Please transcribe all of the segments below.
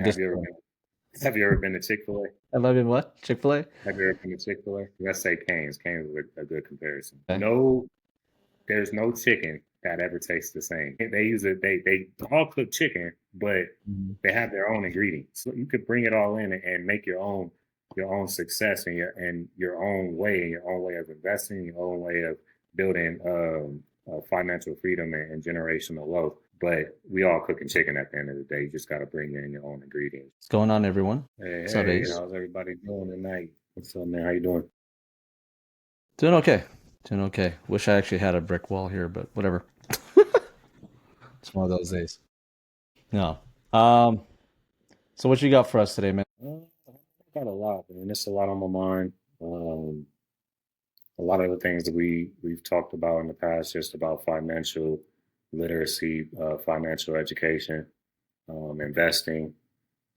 Have Just you ever been? Have you ever been to Chick-fil-A? I love you. What? Chick-fil-A? Have you ever been to Chick-fil-A? Let's say Cane's. Cane's is a good comparison. Okay. No, there's no chicken that ever tastes the same. They use it. They all cook chicken, but Mhm. they have their own ingredients. So you could bring it all in and make your own success and your own way and your own way of investing, your own way of building financial freedom and generational wealth. But we all cooking chicken at the end of the day. You just got to bring in your own ingredients. What's going on, everyone? Hey, What's up, hey, Ace? how's everybody doing tonight? What's up, man? How you doing? Doing okay. Doing okay. Wish I actually had a brick wall here, but whatever. It's one of those days. No. Um, so what you got for us today, man? I got a lot, man. It's a lot on my mind. Um, a lot of the things that we've talked about in the past, just about financial literacy, financial education, investing.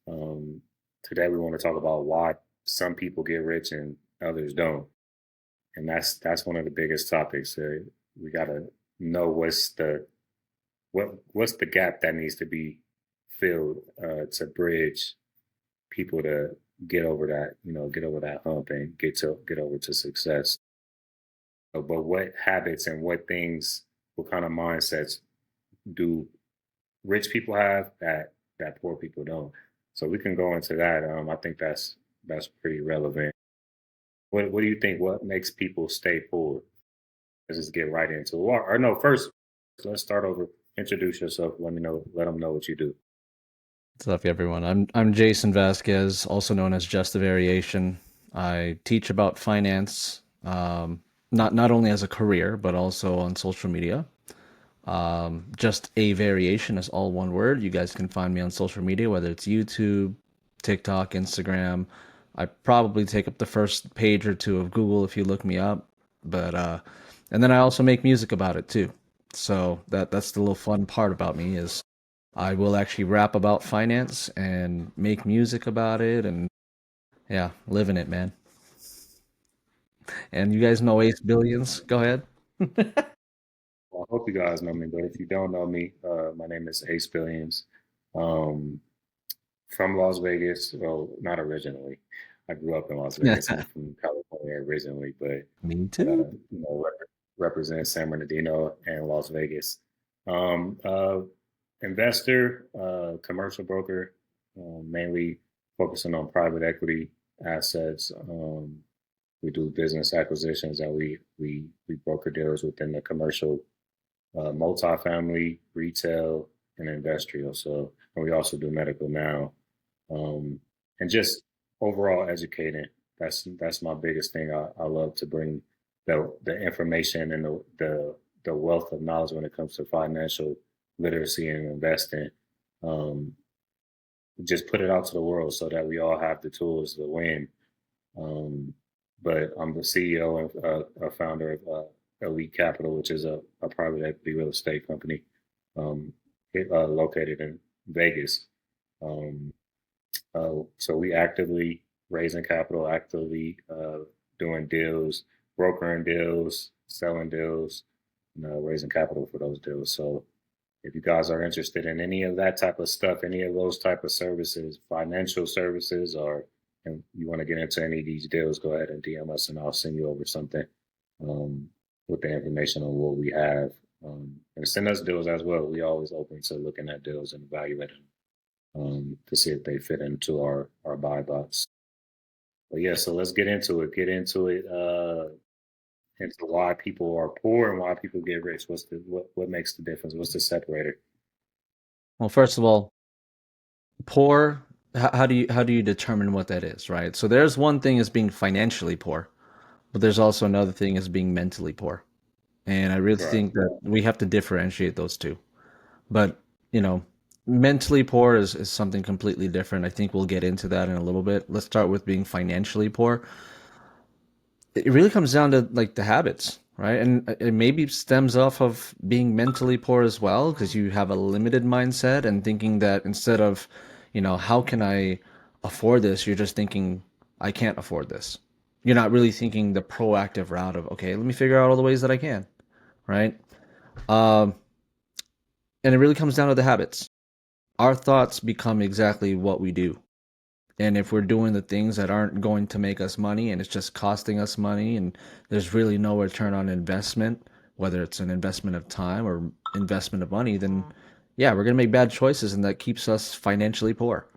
Um, Today we want to talk about why some people get rich and others don't, and that's one of the biggest topics. We got to know what's the gap that needs to be filled to bridge people to get over that hump and get over to success. But what habits and what things, what kind of mindsets do rich people have that poor people don't? So we can go into that. I think that's pretty relevant. What do you think? What makes people stay poor? Let's just get right into it. Or no, first let's start over. Introduce yourself. Let me know. Let them know what you do. What's up, everyone? I'm Jason Vasquez, also known as Just a Variation. I teach about finance, not only as a career, but also on social media. Just a variation is all one word. You guys can find me on social media, whether it's YouTube, TikTok, Instagram. I probably take up the first page or two of Google if you look me up. But and then I also make music about it too. So that's the little fun part about me is I will actually rap about finance and make music about it and yeah, living it, man. And you guys know Ace Billions. Go ahead. Well, I hope you guys know me, but if you don't know me, my name is Ace Billions. Um, from Las Vegas. Well, not originally. I grew up in Las Vegas. I'm from California originally, but Me I too. represent San Bernardino and Las Vegas. Um, uh, Investor, commercial broker, mainly focusing on private equity assets. We do business acquisitions and we broker deals within the commercial, multifamily, retail, and industrial. So, and we also do medical now, um, and just overall educating. That's my biggest thing. I love to bring the information and the wealth of knowledge when it comes to financial literacy and investing. Um, just put it out to the world so that we all have the tools to win. Um, but I'm the CEO and a founder of Elite Capital, which is a private equity real estate company, um, located in Vegas. Um, so we actively raising capital, actively doing deals, brokering deals, selling deals, raising capital for those deals. So if you guys are interested in any of that type of stuff, any of those type of services, financial services, or and you want to get into any of these deals, go ahead and DM us, and I'll send you over something, um, with the information on what we have. And send us deals as well. We always open to looking at deals and evaluating, to see if they fit into our buy box. But yeah, so let's get into it. Get into it. Into why people are poor and why people get rich. What makes the difference? What's the separator? Well, first of all, poor, how do you determine what that is, right? So there's one thing as being financially poor, but there's also another thing as being mentally poor. And I really Right. think that we have to differentiate those two. But, you know, mentally poor is something completely different. I think we'll get into that in a little bit. Let's start with being financially poor. It really comes down to like the habits, right? And it maybe stems off of being mentally poor as well, because you have a limited mindset and thinking that instead of, how can I afford this? You're just thinking, I can't afford this. You're not really thinking the proactive route of, okay, let me figure out all the ways that I can, right? Um, and it really comes down to the habits. our thoughts become exactly what we do. And if we're doing the things that aren't going to make us money and it's just costing us money and there's really no return on investment, whether it's an investment of time or investment of money, then yeah, we're going to make bad choices and that keeps us financially poor.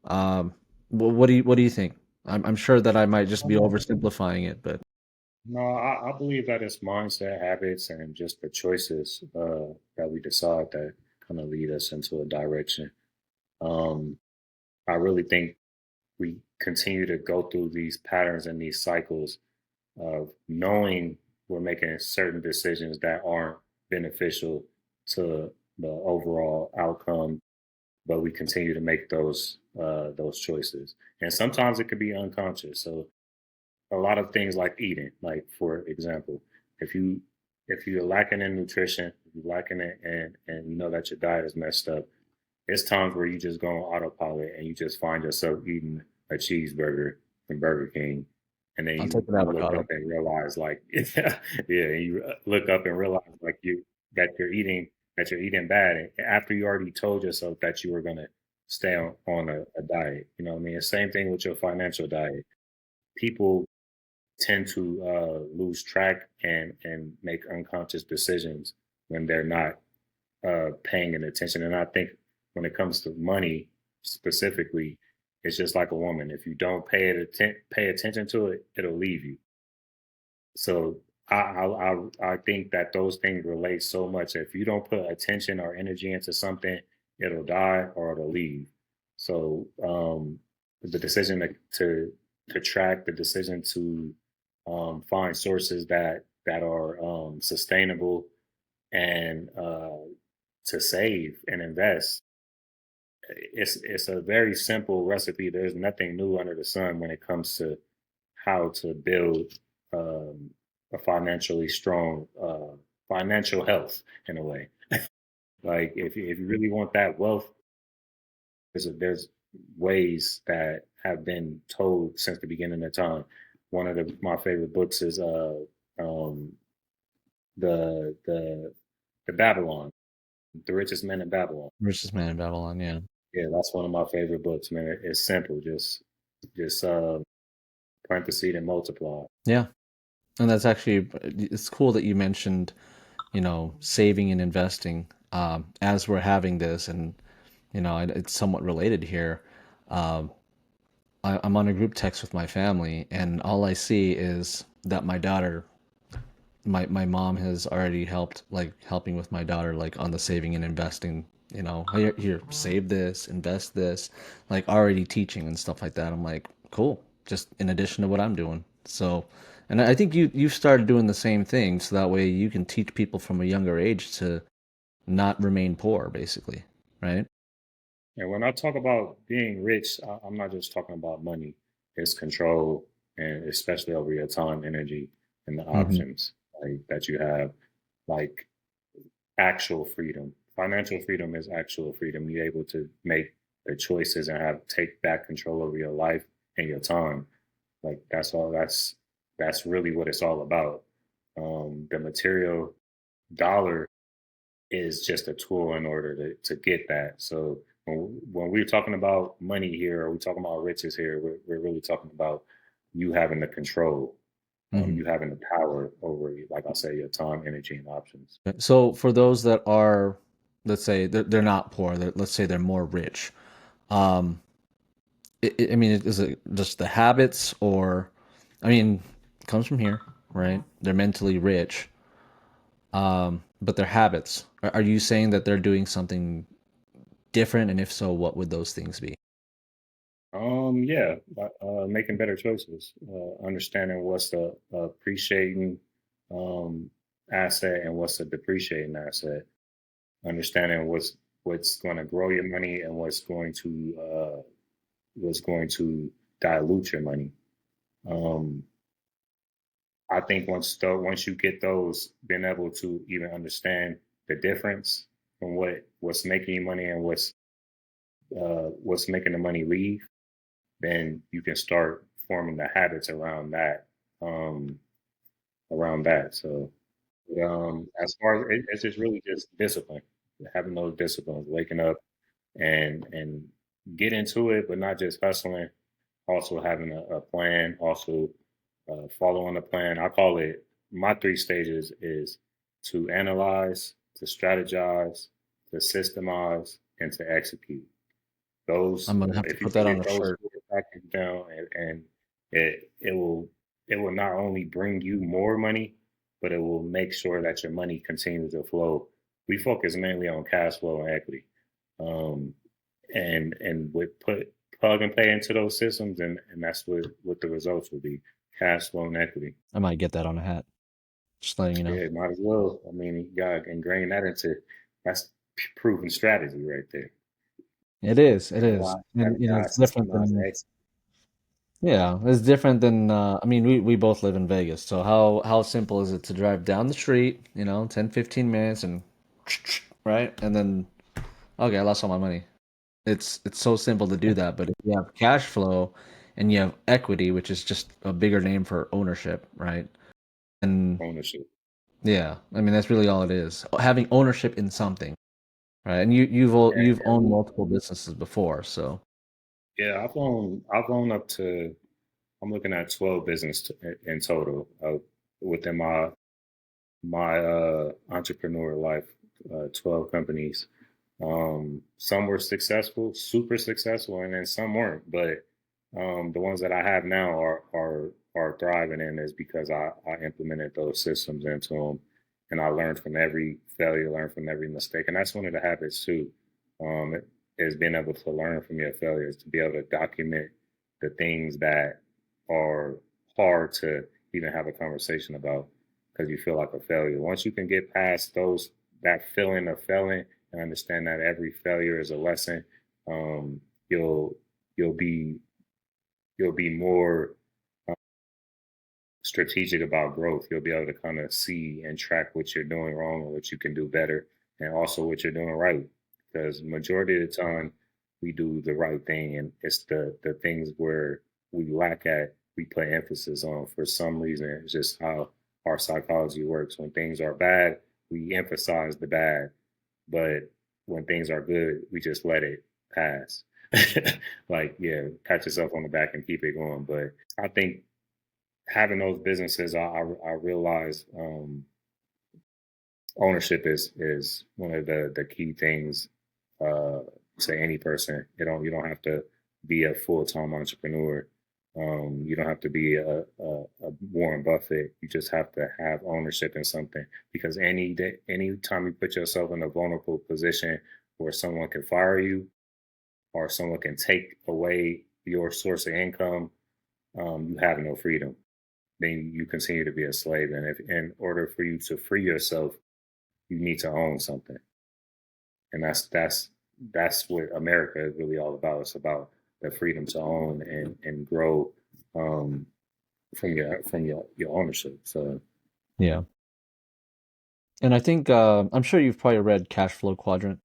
Um, what do you think? I'm sure that I might just be oversimplifying it, but No, I believe that it's mindset, habits, and just the choices that we decide that kind of lead us into a direction. Um, I really think we continue to go through these patterns and these cycles of knowing we're making certain decisions that aren't beneficial to the overall outcome, but we continue to make those choices. And sometimes it could be unconscious. So a lot of things like eating, like for example, if you if you're lacking in nutrition, if you're lacking it and you know that your diet is messed up, it's times where you just go on autopilot and you just find yourself eating a cheeseburger from Burger King, and then I'll take you an you look up avocado. and realize like yeah, you look up and realize like you that you're eating bad after you already told yourself that you were gonna stay on a diet. You know what I mean? The same thing with your financial diet. People tend to lose track and make unconscious decisions when they're not paying an attention. And I think when it comes to money specifically, it's just like a woman. If you don't pay attention to it, it'll leave you. So I think that those things relate so much. If you don't put attention or energy into something, it'll die or it'll leave. So the decision to track, the decision to find sources that are sustainable and to save and invest. It's a very simple recipe. There's nothing new under the sun when it comes to how to build a financially strong financial health in a way. Like if you really want that wealth, there's ways that have been told since the beginning of time. One of my favorite books is um, the the Babylon, the richest man in Babylon. Richest Man in Babylon, yeah. Yeah, that's one of my favorite books, man. It's simple, just plant the seed and multiply. Yeah. And that's actually it's cool that you mentioned, saving and investing as we're having this and it's somewhat related here. Um, I'm on a group text with my family, and all I see is that my mom has already helping with my daughter, like on the saving and investing. Here, save this, invest this, like already teaching and stuff like that. I'm like, cool, just in addition to what I'm doing. So, and I think you've started doing the same thing, so that way you can teach people from a younger age to not remain poor, basically, right? And when I talk about being rich, I'm not just talking about money. It's control, and especially over your time, energy, and the Hmm. options like, that you have, like actual freedom. Financial freedom is actual freedom. You're able to make the choices and have take back control over your life and your time. Like that's all. That's really what it's all about. The material dollar is just a tool in order to get that. So when we're talking about money here, or we're talking about riches here, we're really talking about you having the control, Hmm. you having the power over, like I say, your time, energy, and options. So for those that are, let's say they're not poor, let's say they're more rich. Um, I mean, is it just the habits, or, I mean, it comes from here, right? They're mentally rich, but their habits. Are you saying that they're doing something different, and if so, what would those things be? Yeah, making better choices, understanding what's the appreciating um, asset and what's the depreciating asset, understanding what's going to grow your money and what's going to dilute your money. Um, I think once you get those, being able to even understand the difference from what's making you money and what's making the money leave, then you can start forming the habits around that. Um, Around that. So as far as it's just really just discipline, having those disciplines, waking up and get into it, but not just hustling. Also having a plan. Also following the plan. I call it my three stages is to analyze, to strategize, to systemize, and to execute. Those, I'm gonna have to if you put can that on get a those shirt. four factors down, and it will not only bring you more money, but it will make sure that your money continues to flow. We focus mainly on cash flow and equity, um, and with put plug and play into those systems, and that's what the results will be: cash flow and equity. I might get that on a hat. Just letting you know. Yeah, might as well. I mean, you gotta ingrain that into that's proven strategy right there. It is. It is. Analyze, And strategize, it's different systemize, than, execute. yeah, it's different than I mean, we both live in Vegas. So how simple is it to drive down the street, 10, 15 minutes and right? And then okay, I lost all my money. It's so simple to do that, but if you have cash flow and you have equity, which is just a bigger name for ownership, right? And Ownership. yeah, I mean that's really all it is. Having ownership in something, right? And Yeah, you've owned multiple businesses before, so yeah. I've owned up to. I'm looking at 12 in total within my entrepreneur life. 12 companies. Some were successful, super successful, and then some weren't. But the ones that I have now are thriving in is because I implemented those systems into them, and I learned from every failure, learned from every mistake, and that's one of the habits too. Is being able to learn from your failures, to be able to document the things that are hard to even have a conversation about because you feel like a failure. Once you can get past that feeling of failing and understand that every failure is a lesson, um, you'll you'll be you'll be more strategic about growth. You'll be able to kind of see and track what you're doing wrong and what you can do better, and also what you're doing right. Because majority of the time, we do the right thing, and it's the things where we lack at we put emphasis on for some reason. It's just how our psychology works. When things are bad, we emphasize the bad, but when things are good, we just let it pass. Like, yeah, pat yourself on the back and keep it going. But I think having those businesses, I realize ownership is one of the key things uh, to any person. You don't have to be a full time entrepreneur. You don't have to be a Warren Buffett. You just have to have ownership in something because any time you put yourself in a vulnerable position where someone can fire you or someone can take away your source of income, you have no freedom. Then you continue to be a slave. And if in order for you to free yourself, you need to own something. And that's what America is really all about. It's about the freedom to own and grow um, from your ownership. So yeah. And I think I'm sure you've probably read Cash Flow Quadrant.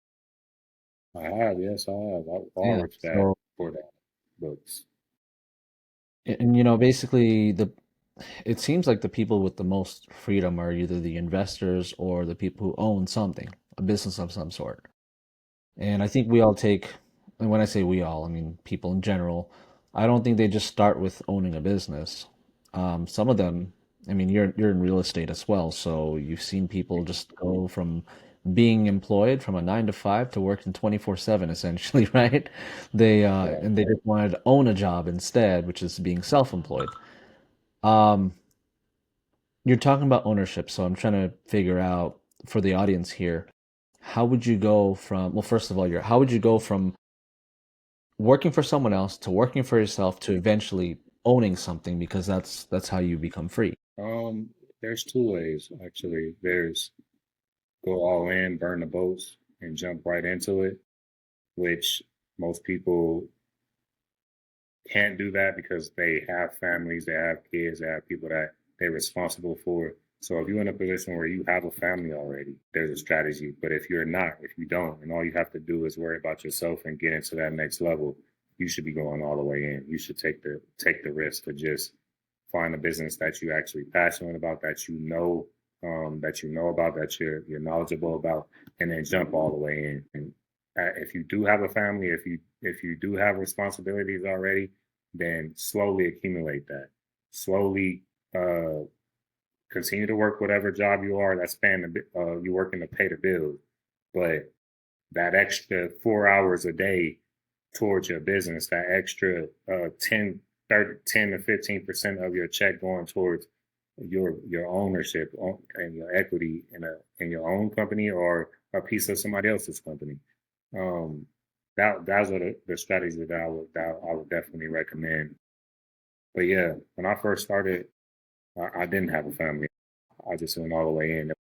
I have, yes, I have. I Yeah. rich dad So for that books. and basically the it seems like the people with the most freedom are either the investors or the people who own something, a business of some sort. And I think we all take, and when I say we all, I mean people in general, I don't think they just start with owning a business. Some of them, I mean, you're in real estate as well, so you've seen people just go from being employed from a 9 to 5 to working 24/7 essentially, right? They Right. and they just wanted to own a job instead, which is being self-employed. Um, you're talking about ownership, so I'm trying to figure out for the audience here, how would you go from, well, first of all, how would you go from working for someone else to working for yourself to eventually owning something because that's how you become free. There's two ways actually. There's go all in, burn the boats, and jump right into it, which most people can't do that because they have families, they have kids, they have people that they're responsible for. So if you're in a position where you have a family already, there's a strategy. But if you're not, if you don't, and all you have to do is worry about yourself and get into that next level, you should be going all the way in. You should take the risk to just find a business that you actually passionate about, that you know about, that you're knowledgeable about, and then jump all the way in. And if you do have a family, if you do have responsibilities already, then slowly accumulate that. Slowly uh, continue to work whatever job you are that's paying you working to pay the bills, but that extra 4 hours a day towards your business, that extra 10, 30, 10 to 15% of your check going towards your ownership and your equity in your own company or a piece of somebody else's company. Um, those are the strategies that I would definitely recommend. But yeah, when I first started, I didn't have a family. I just went all the way in.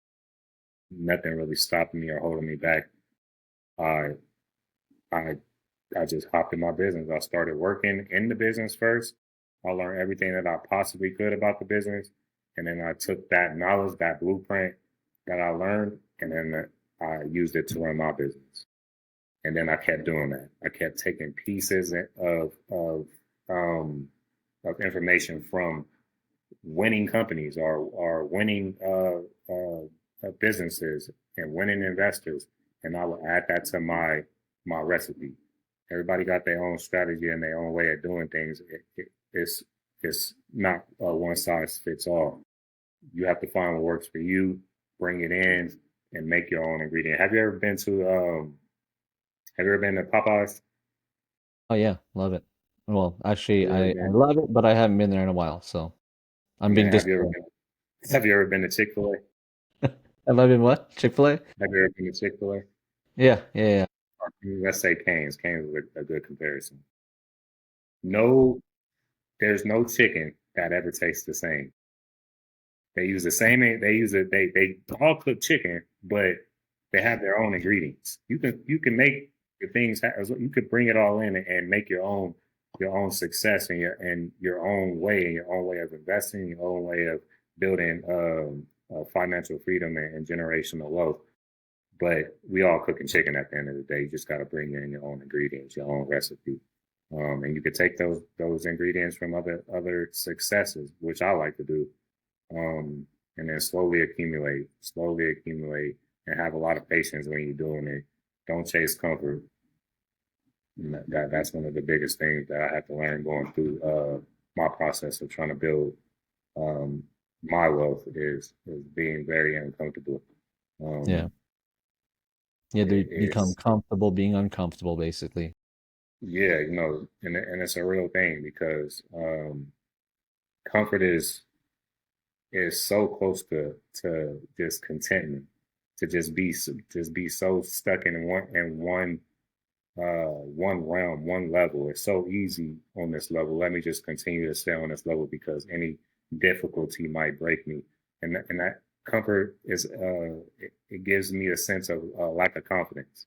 Nothing really stopping me or holding me back. I I I just hopped in my business. I started working in the business first. I learned everything that I possibly could about the business, and then I took that knowledge, that blueprint that I learned, and then I used it to run my business. And then I kept doing that. I kept taking pieces um, of information from winning companies or winning businesses and winning investors, and I would add that to my recipe. Everybody got their own strategy and their own way of doing things. It's not a one size fits all. You have to find what works for you, bring it in, and make your own ingredient. Have you ever been to Popeyes? Oh yeah, love it. Well, Have actually, you ever I been? love it, but I haven't been there in a while, so I'm being Man, have you ever disappointed. been? Have you ever been to Chick-fil-A? Have I been what? Chick-fil-A? Have you ever been to Chick-fil-A? Yeah, yeah, yeah. Let's say Cane's. Cane's is a good comparison. No, there's no chicken that ever tastes the same. They use the same. They use it. They all cook chicken, but they have their own ingredients. You can make the things. You could bring it all in and make your own success and your own way and your own way of investing, your own way of building financial freedom and generational wealth. But we all cooking chicken at the end of the day. You just got to bring in your own ingredients, your own recipe, and you could take those ingredients from other successes, which I like to do, and then slowly accumulate, and have a lot of patience when you're doing it. Don't chase comfort. That's one of the biggest things that I had to learn going through my process of trying to build um, my wealth is being very uncomfortable. Yeah. Um, You had to become it's comfortable being uncomfortable, basically. Yeah, and it's a real thing because comfort is so close to just contentment, to just be so stuck in one realm, one level. It's so easy on this level. Let me just continue to stay on this level because any difficulty might break me, and that comfort it gives me a sense of lack of confidence.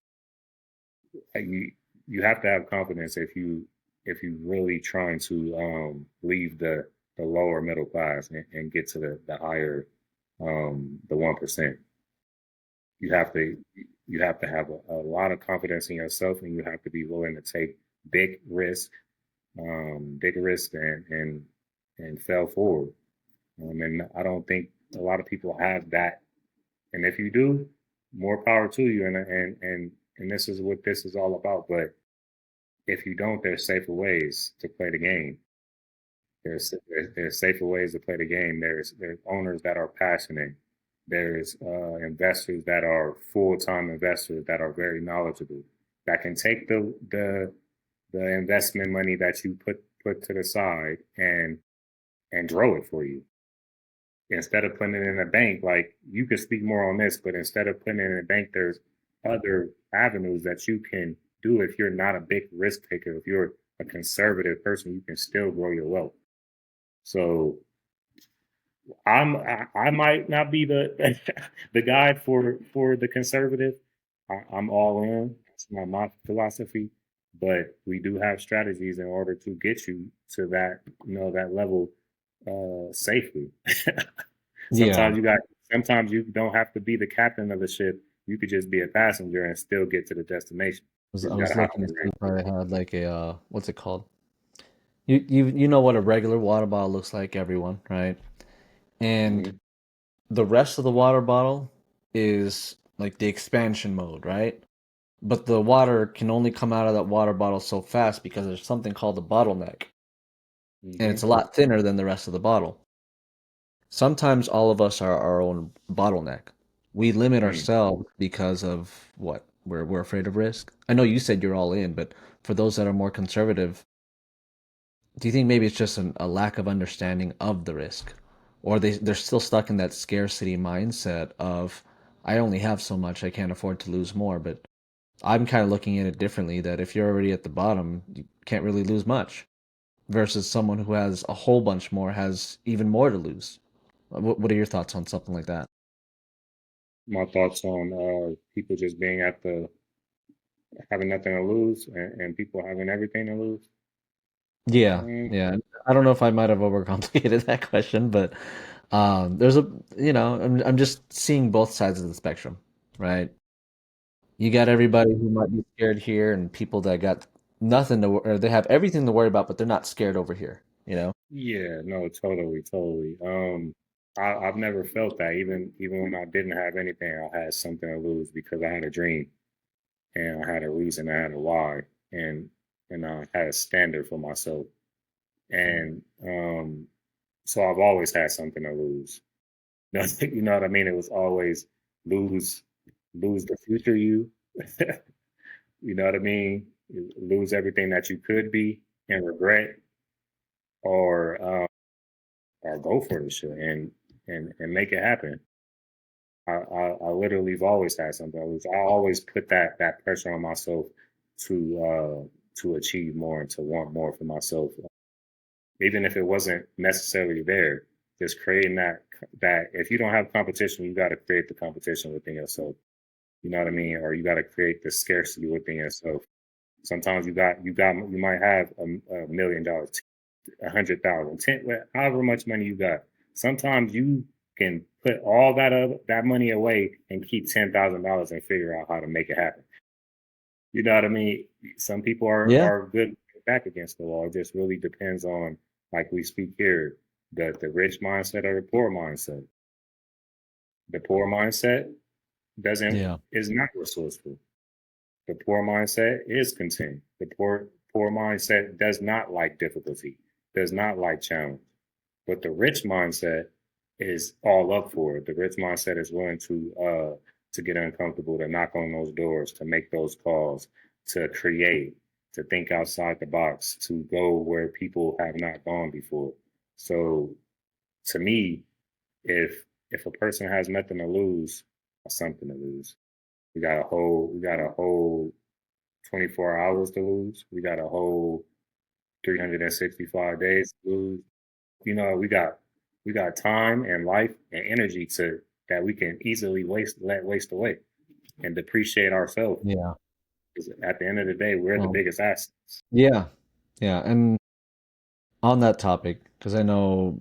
You have to have confidence if you really trying to leave the lower middle class and get to the higher the 1%. You have to have a lot of confidence in yourself, and you have to be willing to take big risk big risk and fail forward. And I don't think a lot of people have that. And if you do, more power to you. And this is what this is all about. But if you don't, there's safer ways to play the game. There's safer ways to play the game. There's owners that are passionate. There's investors that are full-time investors that are very knowledgeable, that can take the investment money that you put to the side and grow it for you. Instead of putting it in a bank, like you could speak more on this, but instead of putting it in a bank, there's other avenues that you can do if you're not a big risk taker. If you're a conservative person, you can still grow your wealth. So I might not be the the guy for the conservative. I'm all in. It's not my philosophy, but we do have strategies in order to get you to that level safely. Yeah. sometimes you got sometimes you don't have to be the captain of the ship. You could just be a passenger and still get to the destination. I You just was gotta hop looking in to the see right. if I had like a what's it called? You know what a regular water bottle looks like, everyone, right? And Mm-hmm. the rest of the water bottle is like the expansion mode, right? but the water can only come out of that water bottle so fast because there's something called a bottleneck, and it's Hmm. a lot thinner than the rest of the bottle. Sometimes all of us are our own bottleneck. We limit Mm. ourselves because of what? We're afraid of risk. I know you said you're all in, but for those that are more conservative, do you think maybe it's just a lack of understanding of the risk? Or they're still stuck in that scarcity mindset of I only have so much, I can't afford to lose more. But I'm kind of looking at it differently that if you're already at the bottom, you can't really lose much versus someone who has a whole bunch more has even more to lose. What are your thoughts on something like that? My thoughts on people just being at the having nothing to lose and people having everything to lose. Yeah, Mm, yeah. I don't know if I might have overcomplicated that question, but there's a I'm just seeing both sides of the spectrum, right? You got everybody who might be scared here, and people that got nothing to, or they have everything to worry about, but they're not scared over here. You know? yeah, no, totally, totally. I've never felt that. Even when I didn't have anything, I had something to lose because I had a dream and I had a reason, I had a why, and and I had a standard for myself. And so I've always had something to lose. You know what I mean? It was always lose, lose the future you. You know what I mean? Lose everything that you could be and regret, or go for the shit and make it happen. I literally have always had something. I always put that pressure on myself to achieve more and to want more for myself, even if it wasn't necessarily there. Just creating that if you don't have competition, you got to create the competition within yourself. You know what I mean? Or you got to create the scarcity within yourself. Sometimes you might have $1 million, 100,000, however much money you got. Sometimes you can put all that money away and keep $10,000 and figure out how to make it happen. You know what I mean? Some people Yeah, are good back against the wall. It just really depends on, like we speak here, the rich mindset or the poor mindset. The poor mindset doesn't yeah, is not resourceful. The poor mindset is content. The poor mindset does not like difficulty, does not like challenge. But the rich mindset is all up for it. The rich mindset is willing to get uncomfortable, to knock on those doors, to make those calls, to create, to think outside the box, to go where people have not gone before. So to me, if a person has nothing to lose, something to lose. We got a whole 24 hours to lose. We got a whole 365 days to lose. We got time and life and energy to that we can easily waste away and depreciate ourselves. yeah. 'Cause at the end of the day, we're the Well, biggest assets. yeah, yeah. And on that topic, because I know,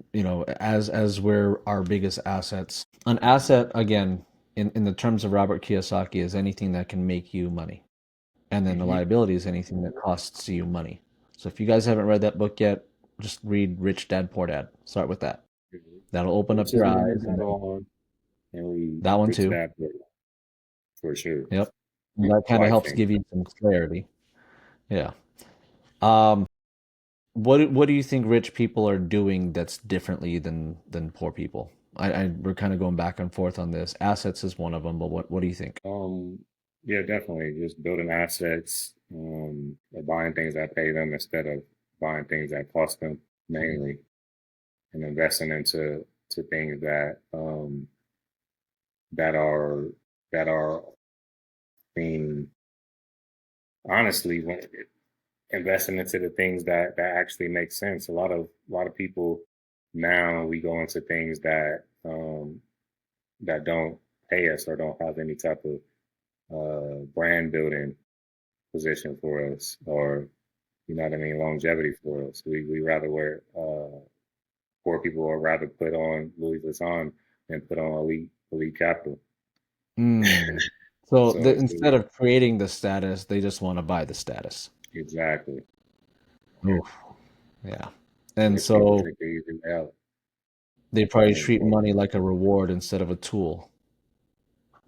as we're our biggest assets, an asset, again, in the terms of Robert Kiyosaki, is anything that can make you money. And then the Hmm. liability is anything that costs you money. So if you guys haven't read that book yet, just read Rich Dad Poor Dad. Start with that. That'll open up Which is your the one we eyes. got And then on, and we that one reach too. that for sure. Yep. And that kind of Life helps thing. give you some clarity. Yeah. Um, what do you think rich people are doing that's differently than poor people? We're kind of going back and forth on this. Assets is one of them, but what do you think? Yeah, definitely. Just building assets, or buying things that pay them instead of buying things that cost them mainly, and investing into things that are that are being honestly investing into the things that actually make sense. A lot of people now we go into things that don't pay us or don't have any type of brand building position for us, or you know what I mean, longevity for us. We rather wear poor people would rather put on Louis Vuitton than put on elite capital. Mm. So So instead of creating the status, they just want to buy the status. exactly. Oof. Yeah. And Rich people so take the easy way out. they probably And treat poor, money like a reward instead of a tool.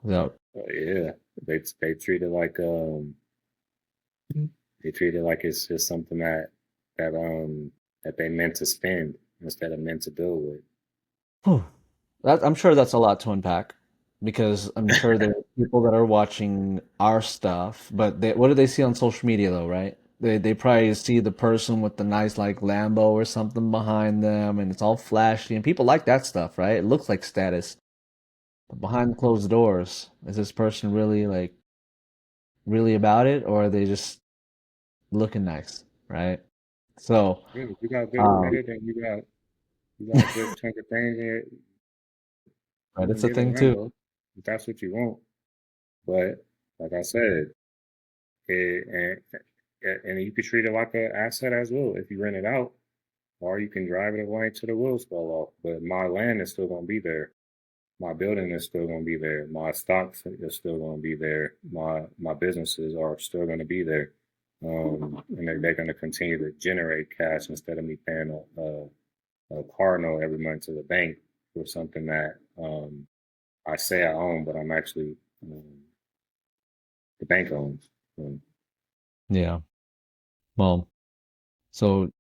Without yeah. They treat it like they treat it like it's just something that they meant to spend instead of meant to build Whew. I'm sure that's a lot to unpack because I'm sure there are people that are watching our stuff, but what do they see on social media though, right? They probably see the person with the nice like Lambo or something behind them, and it's all flashy, and people like that stuff, right? It looks like status. But behind closed doors, is this person really like really about it, or are they just looking nice, right? So, with. If you got good um, credit and you got a good chunk of things here, right, you can it's a get a thing too. Lambo if that's what you want. But like I said, and you could treat it like an asset as well if you rent it out, or you can drive it away until the wheels fall off. But my land is still gonna be there. My building is still gonna be there. My stocks is still gonna be there. My businesses are still gonna be there. And they're going to continue to generate cash instead of me paying a car note every month to the bank for something that I say I own, but I'm actually the bank owns. Um, Yeah. Well, so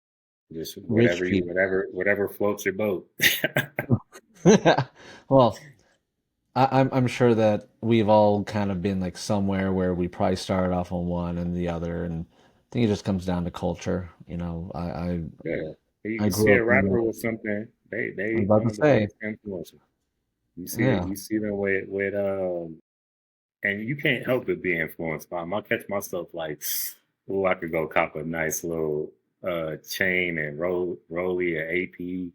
just rich people. whatever floats your boat. Well, I'm sure that we've all kind of been like somewhere where we probably started off on one and the other, and I think it just comes down to culture. You know, Yeah, I you see grew a up in the, rapper with something, I was they about one to of the say, biggest influencers. yeah, You see them and you can't help but be influenced by them. I catch myself like, oh, I could go cop a nice little chain and rolly an AP,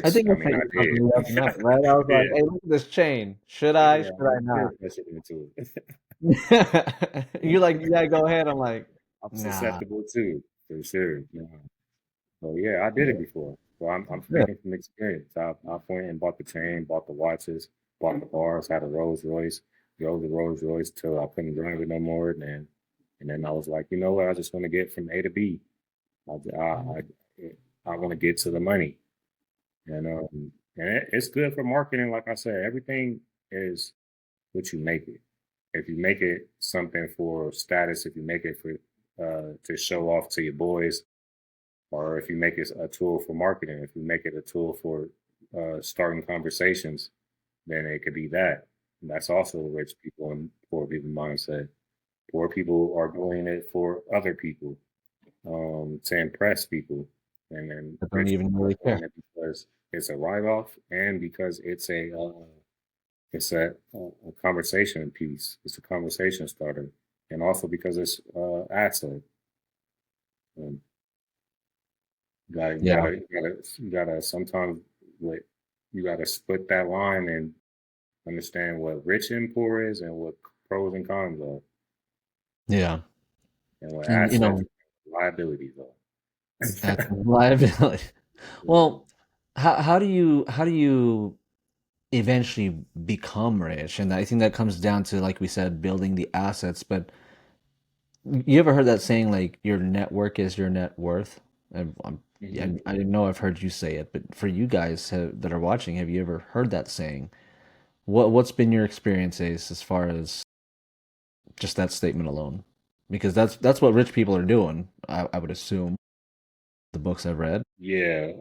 I which think I I mean set I you up did. the other night, right? I was like, Yeah, hey, look at this chain. Should I? yeah, Should I I not? did push it into it. You're like, yeah, go ahead. I'm like, I'm nah. susceptible too, for sure. Yeah. So yeah, I did it before. So I'm Yeah. speaking from experience. I went and bought the chain, bought the watches, bought the bars, had a Rolls Royce, drove the Rolls Royce till I couldn't drive it no more. And then I was like, you know what? I just want to get from A to B. I want to get to the money. And it's good for marketing. Like I said, everything is what you make it. If you make it something for status, if you make it for to show off to your boys, or if you make it a tool for marketing, if you make it a tool for starting conversations, then it could be that. And that's also rich people and poor people mindset. Poor people are doing it for other people, to impress people, and then I don't rich even people really are doing care. it because it's a write off and because it's a conversation piece. It's a conversation starter, and also because it's asset. Um, Yeah. you gotta sometimes what you gotta split that line and understand what rich and poor is and what pros and cons are, Yeah. and what And, assets and liabilities that's are. a liability. Yeah. Well, how do you eventually become rich? And I think that comes down to, like we said, building the assets. But you ever heard that saying, like, your network is your net worth? Hmm. I know I've heard you say it, but for you guys that are watching, have you ever heard that saying? What's been your experience, Ace, as far as just that statement alone? Because that's what rich people are doing, I would assume, the books I've read. Yeah,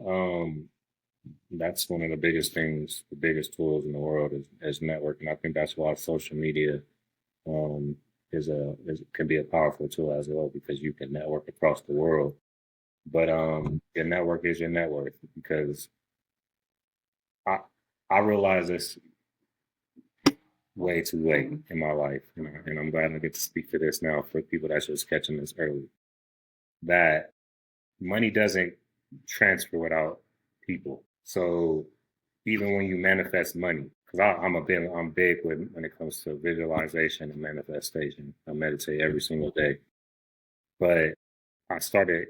that's one of the biggest things, the biggest tools in the world is networking. I think that's why social media um, can be a powerful tool as well because you can network across the world. But your network is your net worth because I I realize this way too late in my life, and I'm glad I get to speak to this now for people that's just catching this early. That money doesn't transfer without people. So even when you manifest money, because I'm big when it comes to visualization and manifestation. I meditate every single day, but I started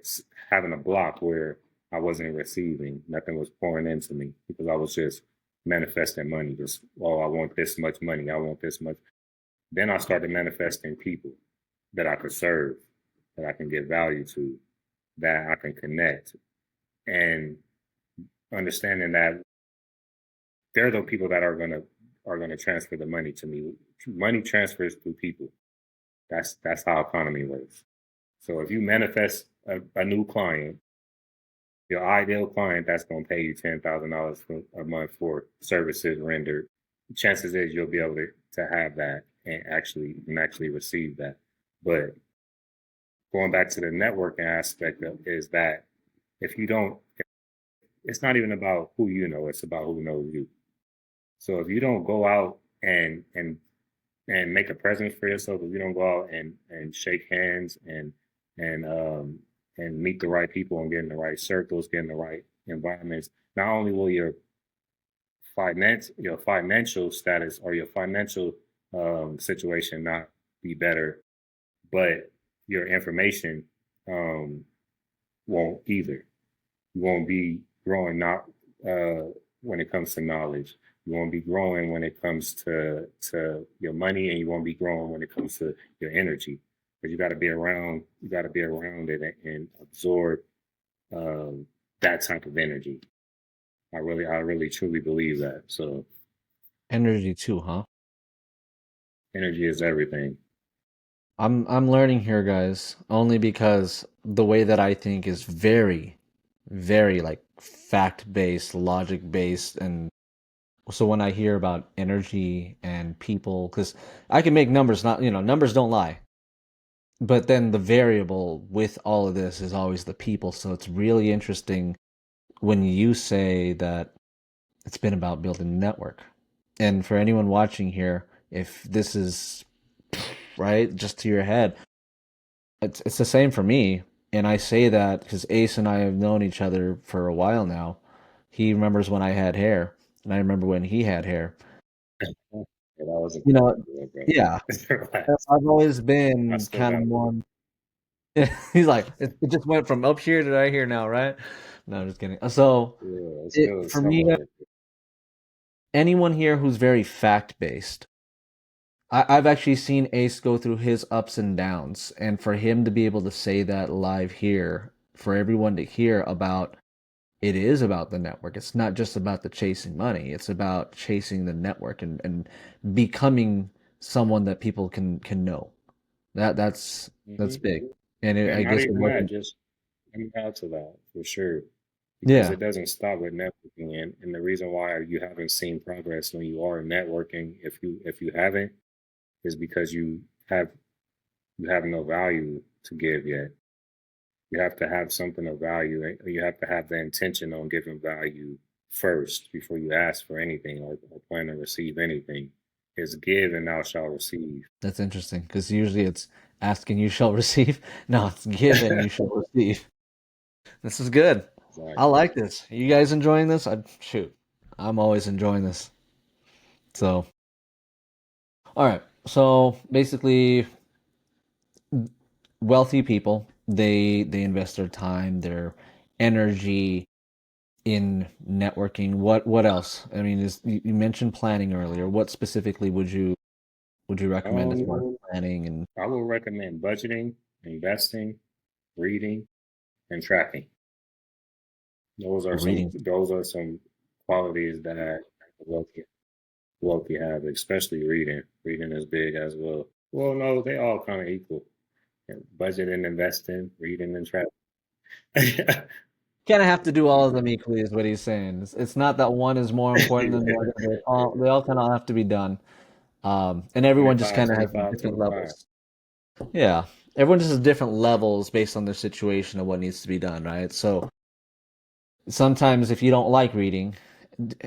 having a block where I wasn't receiving, nothing was pouring into me because I was just manifesting money. Just, oh, I want this much money, I want this much. Then I started manifesting people that I could serve, that I can give value to, that I can connect, and understanding that they're the people that are going to are going to transfer the money to me. Money transfers through people. That's how economy works. So if you manifest a new client, your ideal client that's going to pay you $10,000 a month for services rendered, chances is you'll be able to have that and actually receive that. But going back to the networking aspect of is that if you don't, it's not even about who you know, it's about who knows you. So if you don't go out and make a presence for yourself, if you don't go out and shake hands and and meet the right people and get in the right circles, get in the right environments, not only will your financial status or your financial situation not be better, but your information um, won't either. You won't be growing not when it comes to knowledge. You won't be growing when it comes to your money, and you won't be growing when it comes to your energy. But you got to be around. You got to be around it and absorb um, that type of energy. I really, truly believe that. So Energy too, huh? energy is everything. I'm learning here, guys, only because the way that I think is very, very like fact-based, logic-based, and so when I hear about energy and people, because I can make numbers, not, numbers don't lie. But then the variable with all of this is always the people. So it's really interesting when you say that it's been about building a network. And for anyone watching here, if this is right, just to your head, it's the same for me. And I say that because Ace and I have known each other for a while now. He remembers when I had hair, and I remember when he had hair. Yeah, that was a You know, good yeah, brother. Relax. I've always I been still kind got of a more. He's like, it just went from up here to right here now, right? No, I'm just kidding. So, yeah, it's it still for me, somewhat of anyone here who's very fact based, I've actually seen Ace go through his ups and downs, and for him to be able to say that live here, for everyone to hear about, it is about the network. It's not just about the chasing money. It's about chasing the network and becoming someone that people can know. That's hmm big, and I And not guess it even that, wasn't. just I'm out to that for sure. Because Yeah, it doesn't stop with networking and the reason why you haven't seen progress when you are networking, if you haven't, is because you have no value to give yet. You have to have something of value. You have to have the intention on giving value first before you ask for anything or plan to receive anything. Is give and thou shalt receive. that's interesting because usually it's ask and you shall receive. No, it's give and you shall receive. This is good. I Exactly. like this. Are you guys enjoying this? Shoot, I'm always enjoying this. So, all right. So basically, wealthy people they invest their time, their energy in networking. What else? I mean, you mentioned planning earlier. What specifically would you recommend as far as Um, planning and I will recommend budgeting, investing, reading, and tracking. reading? Those are some qualities that wealthy wealthy have, especially reading. Reading is big as well. Well, no, they all kind of equal. Yeah, budget and investing, reading and travel. Kind of have to do all of them equally, is what he's saying. It's not that one is more important than the other. They all kind of have to be done. And everyone just 25, kind of has 25, different 25. levels. Yeah, everyone just has different levels based on their situation of what needs to be done, right? So sometimes if you don't like reading,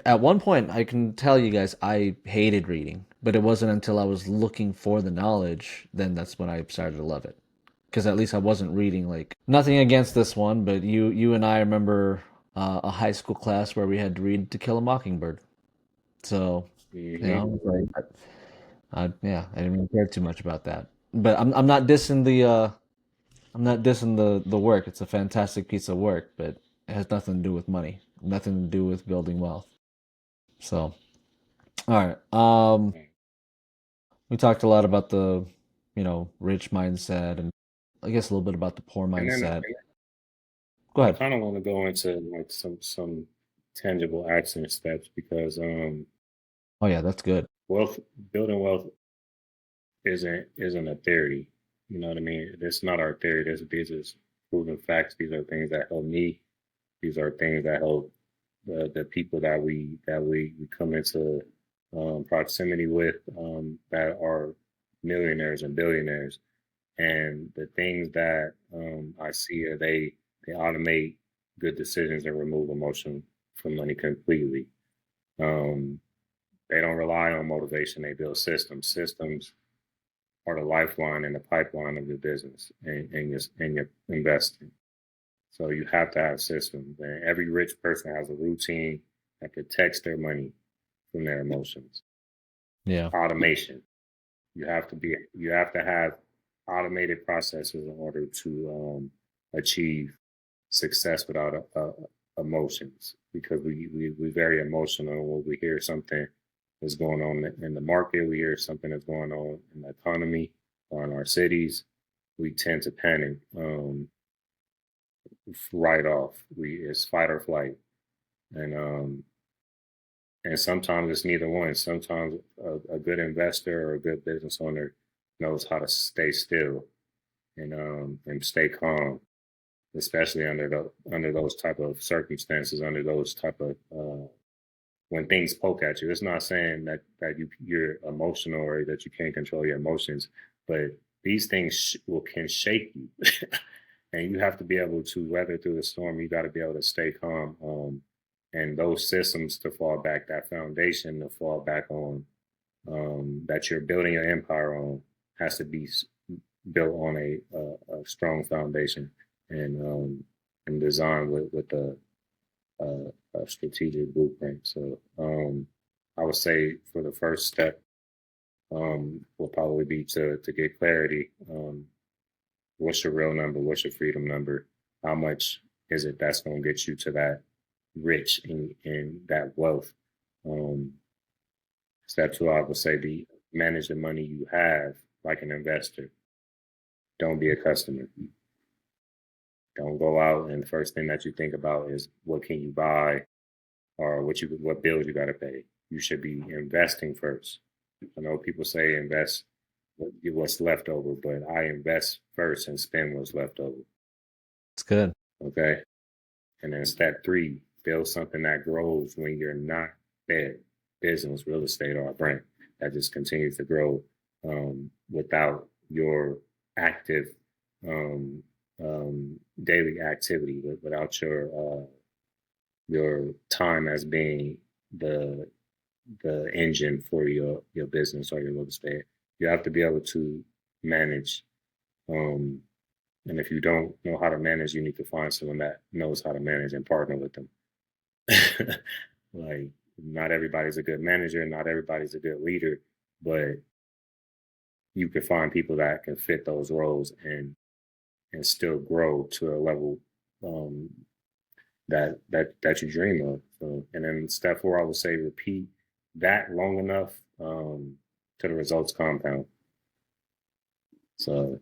at one point I can tell you guys I hated reading, but it wasn't until I was looking for the knowledge, then that's when I started to love it. Because at least I wasn't reading like nothing against this one, but you and I remember a high school class where we had to read To Kill a Mockingbird. So, Hmm. like, yeah, I didn't really care too much about that. But I'm not dissing the work. It's a fantastic piece of work, but it has nothing to do with money, nothing to do with building wealth. So, all right. We talked a lot about the, rich mindset, and I guess a little bit about the poor And then mindset. Go I ahead. kind of want to go into like some tangible action steps because Oh yeah, that's good. wealth, building wealth isn't a theory. You know what I mean? It's not our theory. These are proven facts. These are things that help me. These are things that help the people that we come into proximity with, that are millionaires and billionaires. And the things that I see are they automate good decisions and remove emotion from money completely. Um, they don't rely on motivation. They build systems. Systems are the lifeline and the pipeline of your business and your investing. So you have to have systems. And every rich person has a routine that protects their money from their emotions. Yeah. Automation. You have to have automated processes in order to achieve success without emotions, because we very emotional when we hear something is going on in the market. We hear something is going on in the economy or in our cities. We tend to panic right off. It's fight or flight, and sometimes it's neither one. Sometimes a good investor or a good business owner knows how to stay still and stay calm, especially under those type of circumstances, under those type of when things poke at you. It's not saying that you're emotional or that you can't control your emotions, but these things can shake you, and you have to be able to weather through the storm. You got to be able to stay calm, and those systems to fall back, that foundation to fall back on, that you're building your empire on, has to be built on a strong foundation, and designed with a strategic blueprint. So I would say for the first step will probably be to get clarity. What's your real number? What's your freedom number? How much is it that's going to get you to that rich in that wealth? Step two, I would say, manage the money you have like an investor. Don't be a customer. Don't go out and the first thing that you think about is what can you buy or what bills you got to pay. You should be investing first. I know people say invest what's left over, but I invest first and spend what's left over. It's good. Okay. And then step three, build something that grows when you're not there. Business, real estate, or a brand that just continues to grow without your active daily activity, without your time as being the engine for your business or your real estate. You have to be able to manage. And if you don't know how to manage, you need to find someone that knows how to manage and partner with them. Like, not everybody's a good manager, not everybody's a good leader, but you can find people that can fit those roles and still grow to a level that you dream of. So, and then step four, I would say repeat that long enough to the results compound. So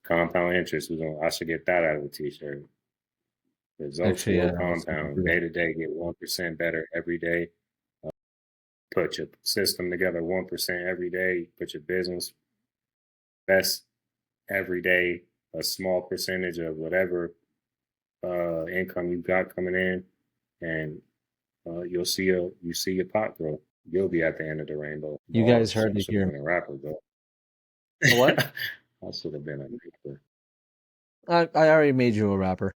compound interest, I should get that out of the t-shirt. Results Actually, will yeah, that's compound good. day to day. Get 1% better every day. Put your system together 1% every day. Put your business best every day. A small percentage of whatever income you got coming in, and you see your pot grow. You'll be at the end of the rainbow. You guys Bars. heard I it should have here. been a rapper, though. A what? I should have been a rapper. I already made you a rapper.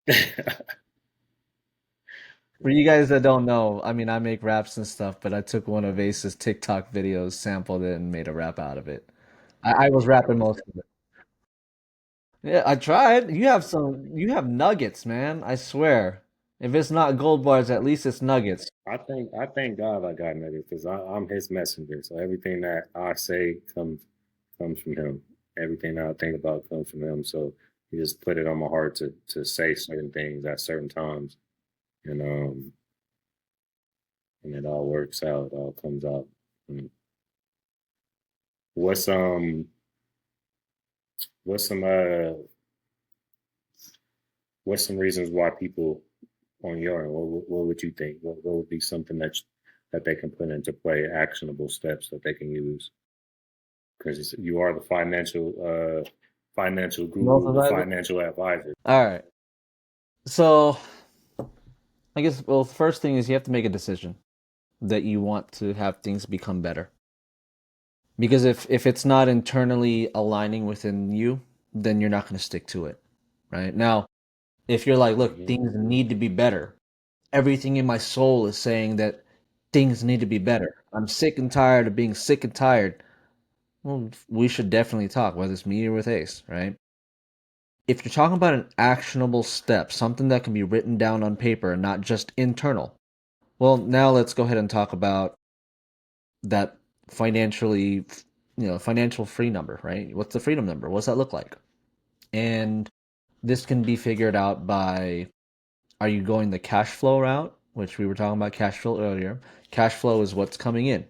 For you guys that don't know, I mean, I make raps and stuff, but I took one of Ace's TikTok videos, sampled it, and made a rap out of it. I was rapping most of it. Yeah, I tried. You have nuggets, man. I swear. If it's not gold bars, at least it's nuggets. I thank God I got nuggets because I'm His messenger. So everything that I say comes from Him. Everything that I think about comes from Him. So He just put it on my heart to say certain things at certain times, and and it all works out. It all comes out. And what's what's some uh what's some reasons why people on your end? What would you think? What would be something that they can put into play, actionable steps that they can use. Because you are the financial Wealth guru, the advisor. financial advisor. All right. So I guess, well, the first thing is you have to make a decision that you want to have things become better. Because if it's not internally aligning within you, then you're not going to stick to it, right? Now, if you're like, look, Mm-hmm. things need to be better. Everything in my soul is saying that things need to be better. I'm sick and tired of being sick and tired. Well, we should definitely talk, whether it's me or with Ace, right? If you're talking about an actionable step, something that can be written down on paper and not just internal, well, now let's go ahead and talk about that financially, financial free number, right? What's the freedom number? What's that look like? And this can be figured out by, are you going the cash flow route, which we were talking about cash flow earlier? Cash flow is what's coming in.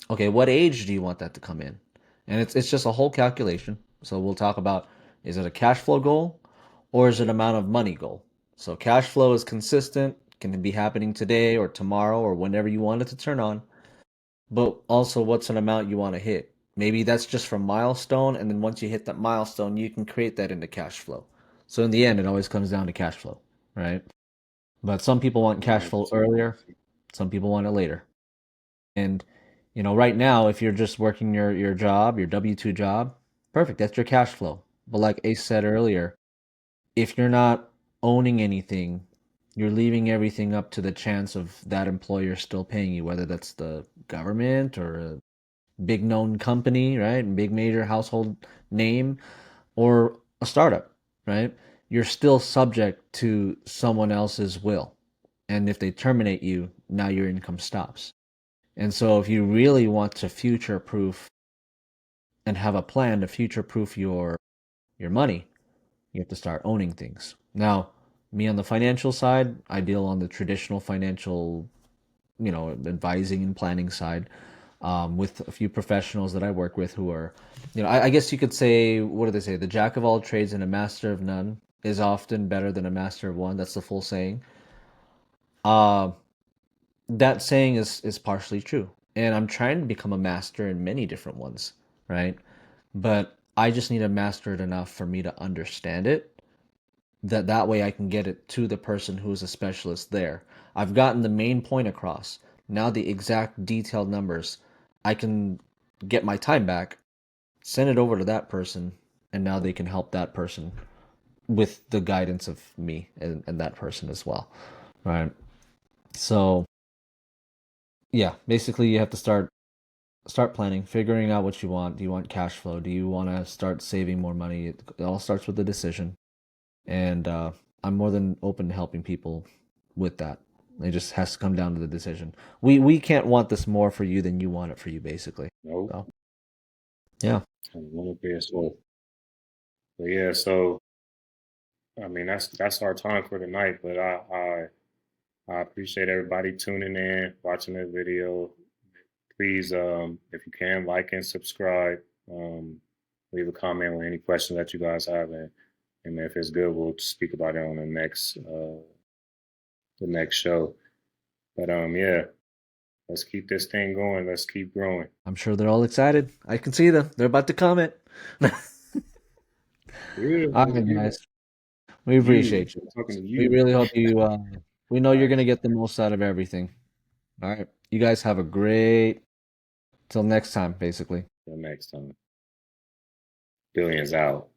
Okay, what age do you want that to come in? And it's just a whole calculation. So we'll talk about, is it a cash flow goal or is it amount of money goal? So cash flow is consistent, can be happening today or tomorrow or whenever you want it to turn on. But also, what's an amount you want to hit? Maybe that's just from milestone, and then once you hit that milestone, you can create that into cash flow. So in the end, it always comes down to cash flow, right? But some people want cash flow 100%. earlier, some people want it later. And right now, if you're just working your job, your W-2 job, perfect, that's your cash flow. But like Ace said earlier, if you're not owning anything, you're leaving everything up to the chance of that employer still paying you, whether that's the government or a big known company, right? Big major household name or a startup, right? You're still subject to someone else's will. And if they terminate you, now your income stops. And so if you really want to future proof and have a plan to future proof your money, you have to start owning things. Now, me on the financial side, I deal on the traditional financial, advising and planning side, with a few professionals that I work with who are, I guess you could say, what do they say? The jack of all trades and a master of none is often better than a master of one. That's the full saying. Uh, that saying is partially true. And I'm trying to become a master in many different ones, right? But I just need to master it enough for me to understand it, that way I can get it to the person who's a specialist there. I've gotten the main point across. Now the exact detailed numbers, I can get my time back, send it over to that person, and now they can help that person with the guidance of me and that person as well. Right. So yeah, basically you have to start planning, figuring out what you want. Do you want cash flow? Do you want to start saving more money? It all starts with the decision. And I'm more than open to helping people with that. It just has to come down to the decision. We can't want this more for you than you want it for you, basically. Nope. So yeah, A little bit so. But yeah, so I mean that's our time for tonight. But I appreciate everybody tuning in, watching this video. Please, if you can, like and subscribe. Um, Leave a comment with any questions that you guys have, and if it's good, we'll speak about it on the next show. But yeah, let's keep this thing going. Let's keep growing. I'm sure they're all excited. I can see them. They're about to comment. Yeah, All let's right, get it. guys. We You, appreciate you. I'm talking to We you. really hope you. We know All you're right, gonna get the most out of everything. All right. You guys have a great. Till next time, basically. till next time. Billions out.